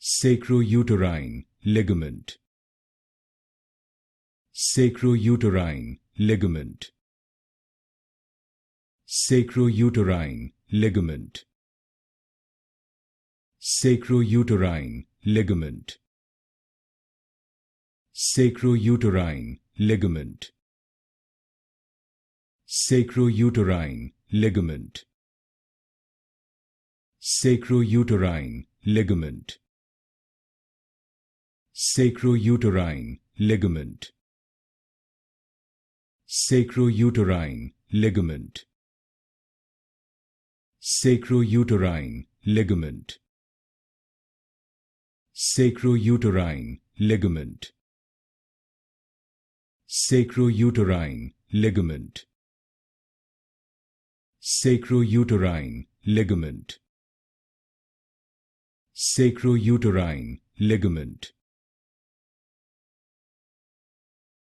Sacrouterine ligament. Sacrouterine ligament. Sacrouterine ligament. Sacrouterine ligament. Sacrouterine ligament. Sacrouterine ligament. Sacrouterine ligament. Sacrouterine ligament. Sacrouterine ligament. Sacrouterine ligament. Sacrouterine ligament. Sacrouterine ligament. Sacrouterine ligament. Sacrouterine ligament.